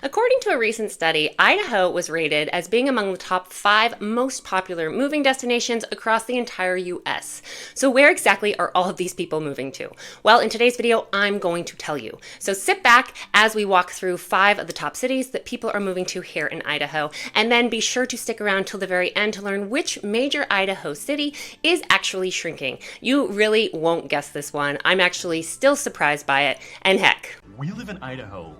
According to a recent study, Idaho was rated as being among the top 5 most popular moving destinations across the entire US. So where exactly are all of these people moving to? Well, in today's video, I'm going to tell you. So sit back as we walk through 5 of the top cities that people are moving to here in Idaho, and then be sure to stick around till the very end to learn which major Idaho city is actually shrinking. You really won't guess this one. I'm actually still surprised by it, and heck, we live in Idaho.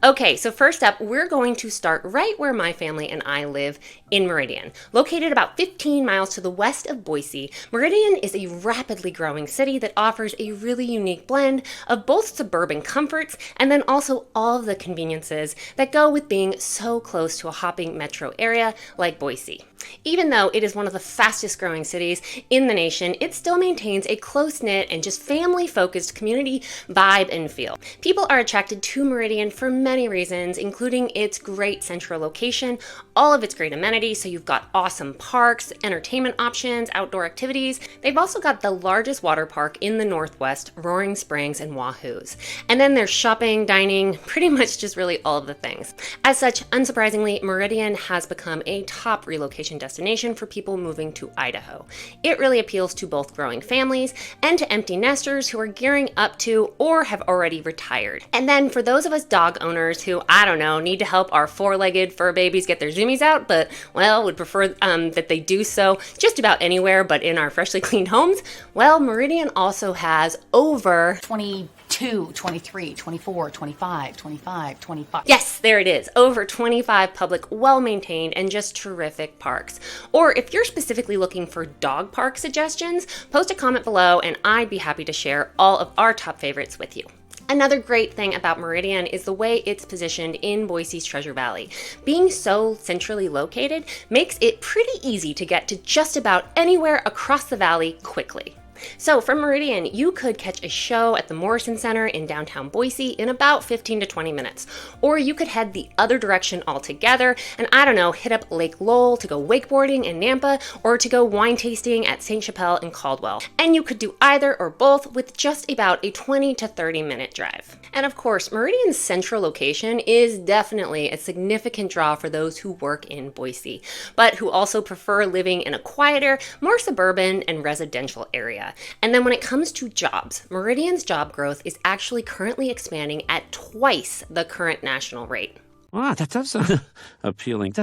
Okay, so first up, we're going to start right where my family and I live in Meridian. Located about 15 miles to the west of Boise, Meridian is a rapidly growing city that offers a really unique blend of both suburban comforts and then also all of the conveniences that go with being so close to a hopping metro area like Boise. Even though it is one of the fastest growing cities in the nation, it still maintains a close-knit and just family-focused community vibe and feel. People are attracted to Meridian for many reasons, including its great central location, all of its great amenities, so you've got awesome parks, entertainment options, outdoor activities. They've also got the largest water park in the Northwest, Roaring Springs and Wahoo's. And then there's shopping, dining, pretty much just really all of the things. As such, unsurprisingly, Meridian has become a top relocation destination for people moving to Idaho. It really appeals to both growing families and to empty nesters who are gearing up to or have already retired. And then for those of us dog owners who, I don't know, need to help our 4-legged fur babies get their zoomies out, but, well, would prefer that they do so just about anywhere but in our freshly cleaned homes, well, Meridian also has over 22, 23, 24, 25, 25, 25. Yes, there it is. Over 25 public, well-maintained, and just terrific parks. Or if you're specifically looking for dog park suggestions, post a comment below and I'd be happy to share all of our top favorites with you. Another great thing about Meridian is the way it's positioned in Boise's Treasure Valley. Being so centrally located makes it pretty easy to get to just about anywhere across the valley quickly. So from Meridian, you could catch a show at the Morrison Center in downtown Boise in about 15 to 20 minutes. Or you could head the other direction altogether and, I don't know, hit up Lake Lowell to go wakeboarding in Nampa or to go wine tasting at St. Chapelle in Caldwell. And you could do either or both with just about a 20 to 30 minute drive. And of course, Meridian's central location is definitely a significant draw for those who work in Boise, but who also prefer living in a quieter, more suburban and residential area. And then when it comes to jobs, Meridian's job growth is actually currently expanding at twice the current national rate. Wow, that does sound appealing.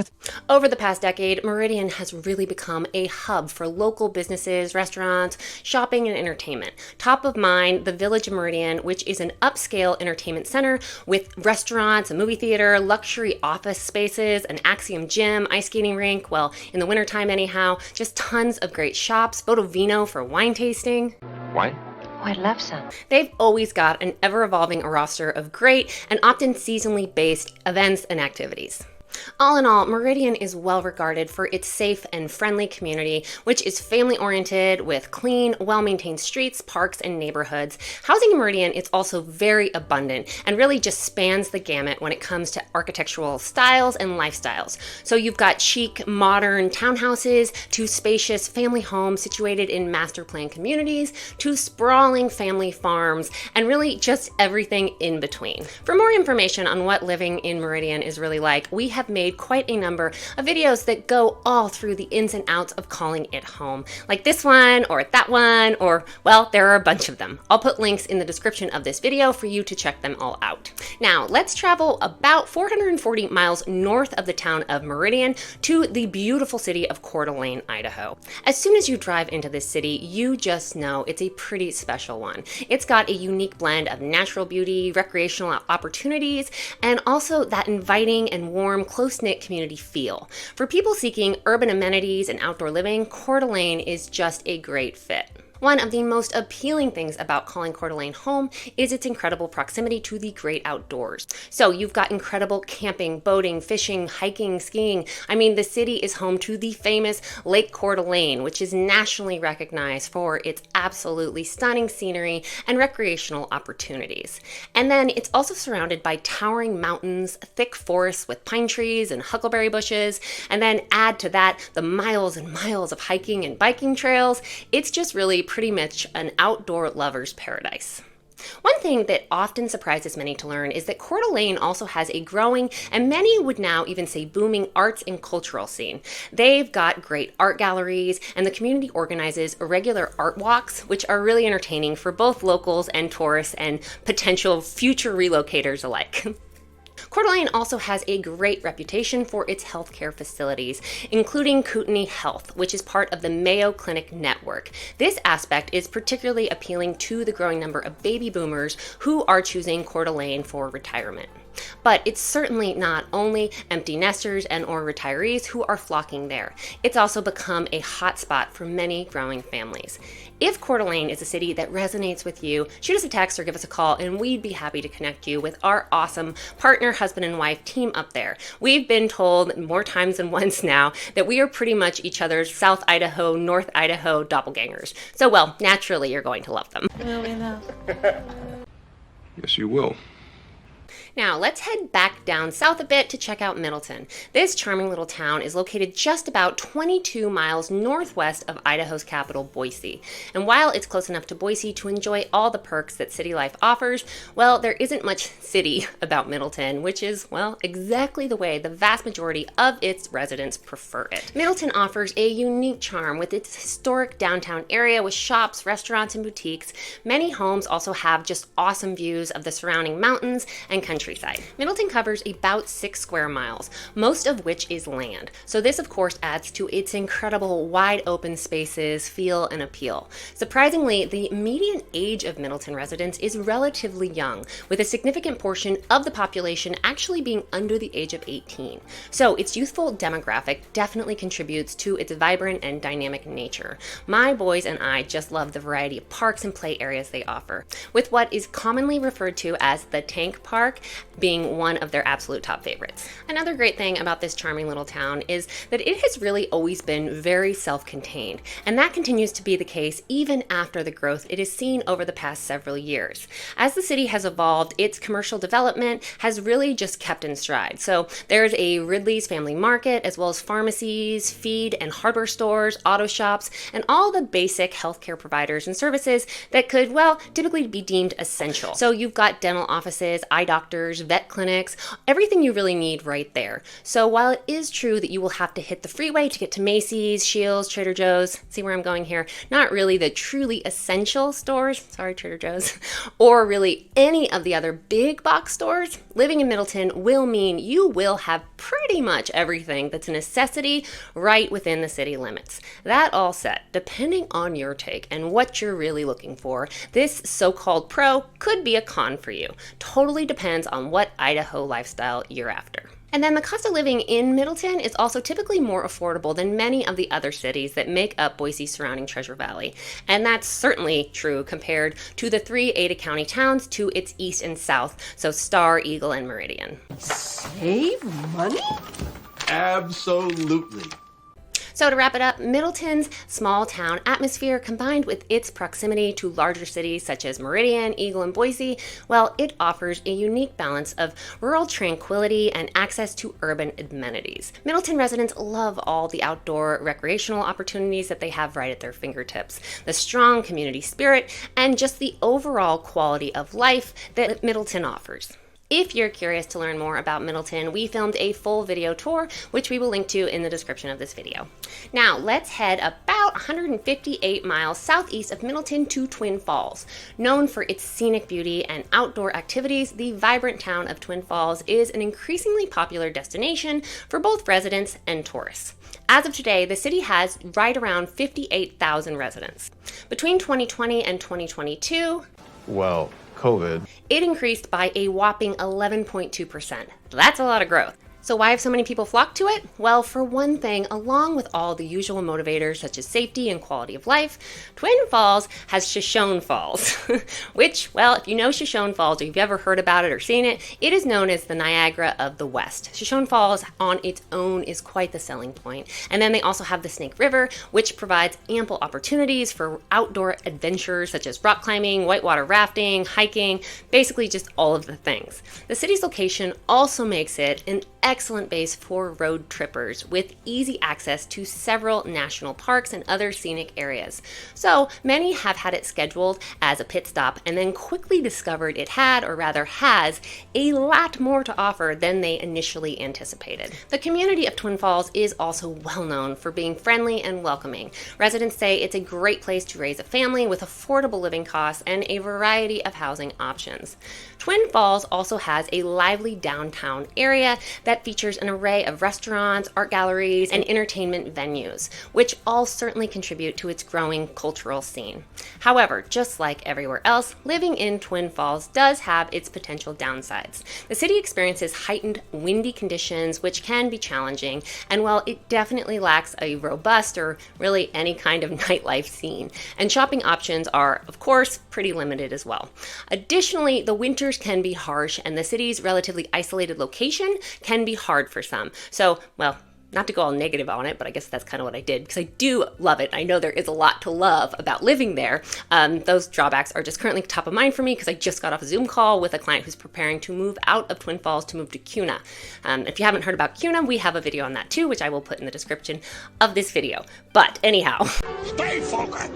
Over the past decade, Meridian has really become a hub for local businesses, restaurants, shopping, and entertainment. Top of mind, the Village of Meridian, which is an upscale entertainment center with restaurants, a movie theater, luxury office spaces, an Axiom gym, ice skating rink, well, in the wintertime anyhow, just tons of great shops, Bodovino for wine tasting. Wine? Oh, I'd love some. They've always got an ever-evolving roster of great and often seasonally based events and activities. All in all, Meridian is well regarded for its safe and friendly community, which is family-oriented with clean, well-maintained streets, parks, and neighborhoods. Housing in Meridian is also very abundant and really just spans the gamut when it comes to architectural styles and lifestyles. So you've got chic, modern townhouses to spacious family homes situated in master plan communities to sprawling family farms and really just everything in between. For more information on what living in Meridian is really like, we have made quite a number of videos that go all through the ins and outs of calling it home. Like this one, or that one, or, well, there are a bunch of them. I'll put links in the description of this video for you to check them all out. Now, let's travel about 440 miles north of the town of Meridian to the beautiful city of Coeur d'Alene, Idaho. As soon as you drive into this city, you just know it's a pretty special one. It's got a unique blend of natural beauty, recreational opportunities, and also that inviting and warm, close-knit community feel. For people seeking urban amenities and outdoor living, Coeur d'Alene is just a great fit. One of the most appealing things about calling Coeur d'Alene home is its incredible proximity to the great outdoors. So you've got incredible camping, boating, fishing, hiking, skiing. I mean, the city is home to the famous Lake Coeur d'Alene, which is nationally recognized for its absolutely stunning scenery and recreational opportunities. And then it's also surrounded by towering mountains, thick forests with pine trees and huckleberry bushes, and then add to that the miles and miles of hiking and biking trails. It's just really pretty much an outdoor lover's paradise. One thing that often surprises many to learn is that Coeur d'Alene also has a growing, and many would now even say booming, arts and cultural scene. They've got great art galleries, and the community organizes irregular art walks, which are really entertaining for both locals and tourists and potential future relocators alike. Coeur d'Alene also has a great reputation for its healthcare facilities, including Kootenai Health, which is part of the Mayo Clinic network. This aspect is particularly appealing to the growing number of baby boomers who are choosing Coeur d'Alene for retirement. But it's certainly not only empty nesters and or retirees who are flocking there. It's also become a hotspot for many growing families. If Coeur d'Alene is a city that resonates with you, shoot us a text or give us a call and we'd be happy to connect you with our awesome partner, husband and wife team up there. We've been told more times than once now that we are pretty much each other's South Idaho, North Idaho doppelgangers. So well, naturally you're going to love them. Yes, you will. Now, let's head back down south a bit to check out Middleton. This charming little town is located just about 22 miles northwest of Idaho's capital, Boise. And while it's close enough to Boise to enjoy all the perks that city life offers, well, there isn't much city about Middleton, which is, well, exactly the way the vast majority of its residents prefer it. Middleton offers a unique charm with its historic downtown area with shops, restaurants, and boutiques. Many homes also have just awesome views of the surrounding mountains and countryside. Middleton covers about 6 square miles, most of which is land. So this, of course, adds to its incredible wide open spaces, feel, and appeal. Surprisingly, the median age of Middleton residents is relatively young, with a significant portion of the population actually being under the age of 18. So its youthful demographic definitely contributes to its vibrant and dynamic nature. My boys and I just love the variety of parks and play areas they offer, with what is commonly referred to as the Tank Park being one of their absolute top favorites. Another great thing about this charming little town is that it has really always been very self-contained, and that continues to be the case even after the growth it has seen over the past several years. As the city has evolved, its commercial development has really just kept in stride. So there's a Ridley's Family Market, as well as pharmacies, feed and hardware stores, auto shops, and all the basic healthcare providers and services that could, well, typically be deemed essential. So you've got dental offices, eye doctors, vet clinics, everything you really need right there. So while it is true that you will have to hit the freeway to get to Macy's, Scheels, Trader Joe's, see where I'm going here, not really the truly essential stores, sorry Trader Joe's, or really any of the other big box stores, living in Middleton will mean you will have pretty much everything that's a necessity right within the city limits. That all said, depending on your take and what you're really looking for, this so-called pro could be a con for you. Totally depends on what Idaho lifestyle you're after. And then the cost of living in Middleton is also typically more affordable than many of the other cities that make up Boise's surrounding Treasure Valley. And that's certainly true compared to the 3 Ada County towns to its east and south, so Star, Eagle, and Meridian. Save money? Absolutely. So to wrap it up, Middleton's small town atmosphere combined with its proximity to larger cities such as Meridian, Eagle, and Boise, well, it offers a unique balance of rural tranquility and access to urban amenities. Middleton residents love all the outdoor recreational opportunities that they have right at their fingertips, the strong community spirit, and just the overall quality of life that Middleton offers. If you're curious to learn more about Middleton, we filmed a full video tour, which we will link to in the description of this video. Now, let's head about 158 miles southeast of Middleton to Twin Falls. Known for its scenic beauty and outdoor activities, the vibrant town of Twin Falls is an increasingly popular destination for both residents and tourists. As of today, the city has right around 58,000 residents. Between 2020 and 2022, Well, COVID. it increased by a whopping 11.2%. That's a lot of growth. So why have so many people flocked to it? Well, for one thing, along with all the usual motivators such as safety and quality of life, Twin Falls has Shoshone Falls, which, well, if you know Shoshone Falls or you've ever heard about it or seen it, it is known as the Niagara of the West. Shoshone Falls on its own is quite the selling point. And then they also have the Snake River, which provides ample opportunities for outdoor adventures such as rock climbing, whitewater rafting, hiking, basically just all of the things. The city's location also makes it an excellent base for road trippers with easy access to several national parks and other scenic areas. So many have had it scheduled as a pit stop and then quickly discovered it had, or rather has, a lot more to offer than they initially anticipated. The community of Twin Falls is also well known for being friendly and welcoming. Residents say it's a great place to raise a family with affordable living costs and a variety of housing options. Twin Falls also has a lively downtown area that features an array of restaurants, art galleries, and entertainment venues, which all certainly contribute to its growing cultural scene. However, just like everywhere else, living in Twin Falls does have its potential downsides. The city experiences heightened windy conditions, which can be challenging, and while it definitely lacks a robust or really any kind of nightlife scene, and shopping options are, of course, pretty limited as well. Additionally, the winters can be harsh, and the city's relatively isolated location can be hard for some. So, well, not to go all negative on it, but I guess that's kind of what I did because I do love it. I know there is a lot to love about living there. Those drawbacks are just currently top of mind for me because I just got off a Zoom call with a client who's preparing to move out of Twin Falls to move to Couer. If you haven't heard about Couer, we have a video on that too, which I will put in the description of this video. But anyhow. Stay focused!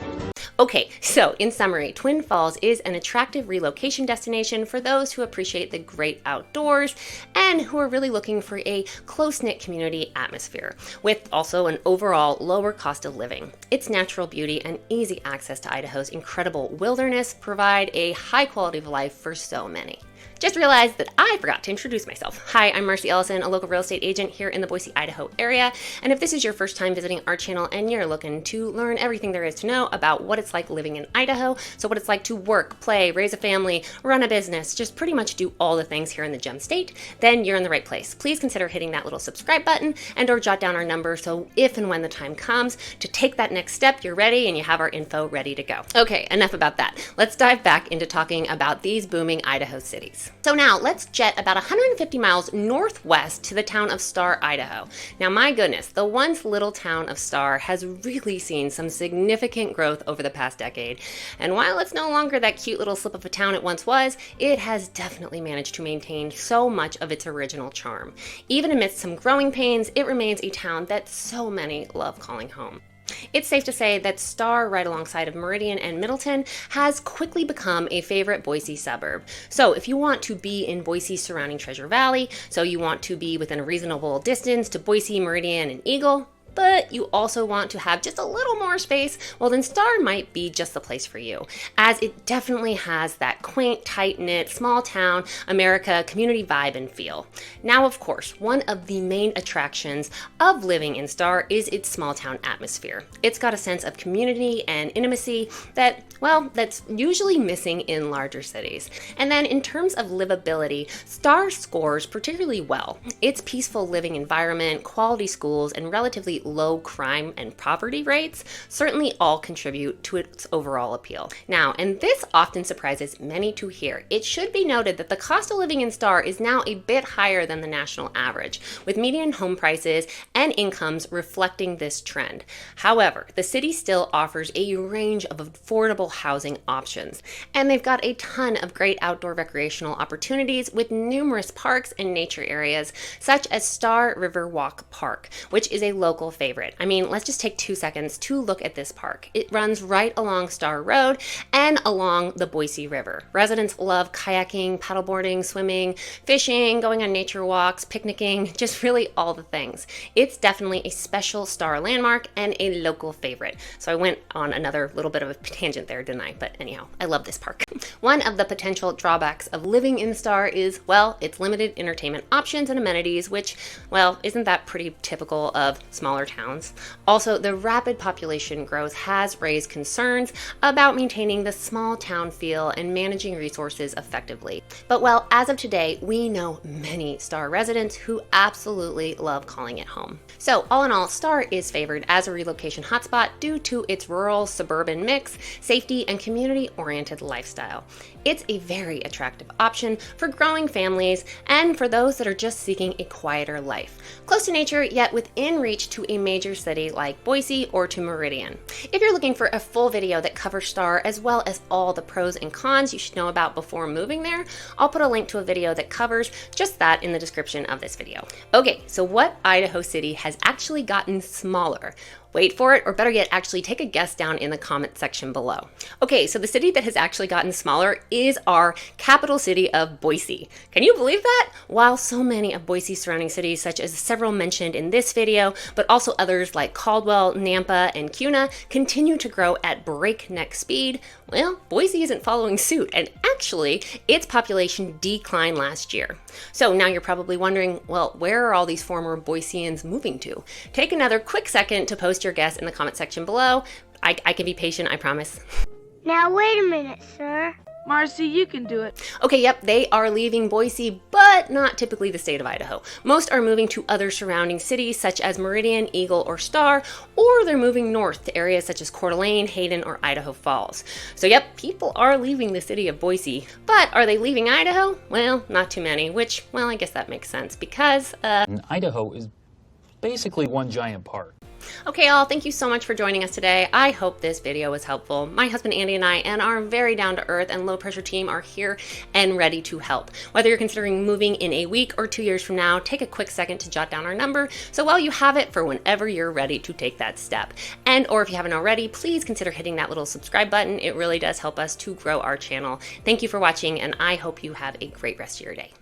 Okay, so in summary, Twin Falls is an attractive relocation destination for those who appreciate the great outdoors and who are really looking for a close-knit community atmosphere, with also an overall lower cost of living. Its natural beauty and easy access to Idaho's incredible wilderness provide a high quality of life for so many. Just realized that I forgot to introduce myself. Hi, I'm Marcie Ellison, a local real estate agent here in the Boise, Idaho area. And if this is your first time visiting our channel and you're looking to learn everything there is to know about what it's like living in Idaho, so what it's like to work, play, raise a family, run a business, just pretty much do all the things here in the Gem State, then you're in the right place. Please consider hitting that little subscribe button and or jot down our number so if and when the time comes to take that next step, you're ready and you have our info ready to go. Okay, enough about that. Let's dive back into talking about these booming Idaho cities. So now let's jet about 150 miles northwest to the town of Star, Idaho. Now my goodness, the once little town of Star has really seen some significant growth over the past decade. And while it's no longer that cute little slip of a town it once was, it has definitely managed to maintain so much of its original charm. Even amidst some growing pains, it remains a town that so many love calling home. It's safe to say that Star, right alongside of Meridian and Middleton, has quickly become a favorite Boise suburb. So if you want to be in Boise's surrounding Treasure Valley, so you want to be within a reasonable distance to Boise, Meridian, and Eagle, but you also want to have just a little more space, well then Star might be just the place for you, as it definitely has that quaint, tight-knit, small town, America community vibe and feel. Now of course, one of the main attractions of living in Star is its small town atmosphere. It's got a sense of community and intimacy that, well, that's usually missing in larger cities. And then in terms of livability, Star scores particularly well. Its peaceful living environment, quality schools, and relatively low crime and poverty rates certainly all contribute to its overall appeal. Now, and this often surprises many to hear, it should be noted that the cost of living in Star is now a bit higher than the national average, with median home prices and incomes reflecting this trend. However, the city still offers a range of affordable housing options, and they've got a ton of great outdoor recreational opportunities with numerous parks and nature areas, such as Star River Walk Park, which is a local favorite. I mean, let's just take 2 seconds to look at this park. It runs right along Star Road and along the Boise River. Residents love kayaking, paddleboarding, swimming, fishing, going on nature walks, picnicking, just really all the things. It's definitely a special Star landmark and a local favorite. So I went on another little bit of a tangent there, didn't I? But anyhow, I love this park. One of the potential drawbacks of living in Star is, well, its limited entertainment options and amenities, which, well, isn't that pretty typical of smaller towns? Also, the rapid population growth has raised concerns about maintaining the small town feel and managing resources effectively. But well, as of today, we know many Star residents who absolutely love calling it home. So all in all, Star is favored as a relocation hotspot due to its rural suburban mix, safety, and community-oriented lifestyle. It's a very attractive option for growing families and for those that are just seeking a quieter life. Close to nature, yet within reach to to a major city like Boise or to Meridian. If you're looking for a full video that covers Star as well as all the pros and cons you should know about before moving there, I'll put a link to a video that covers just that in the description of this video. Okay, so what Idaho City has actually gotten smaller? Wait for it, or better yet, actually take a guess down in the comment section below. Okay, so the city that has actually gotten smaller is our capital city of Boise. Can you believe that? While so many of Boise's surrounding cities, such as several mentioned in this video, but also others like Caldwell, Nampa, and Couer, continue to grow at breakneck speed, well, Boise isn't following suit, and actually, its population declined last year. So now you're probably wondering, well, where are all these former Boiseans moving to? Take another quick second to post your guess in the comment section below. I can be patient, I promise. Now wait a minute, sir. Marcie, you can do it. Okay, yep, they are leaving Boise, but not typically the state of Idaho. Most are moving to other surrounding cities such as Meridian, Eagle, or Star, or they're moving north to areas such as Coeur d'Alene, Hayden, or Idaho Falls. So yep, people are leaving the city of Boise, but are they leaving Idaho? Well, not too many, which, well, I guess that makes sense because, Idaho is basically one giant park. Okay, all, thank you so much for joining us today. I hope this video was helpful. My husband Andy and I and our very down-to-earth and low-pressure team are here and ready to help. Whether you're considering moving in a week or 2 years from now, take a quick second to jot down our number so while you have it for whenever you're ready to take that step. And or if you haven't already, please consider hitting that little subscribe button. It really does help us to grow our channel. Thank you for watching, and I hope you have a great rest of your day.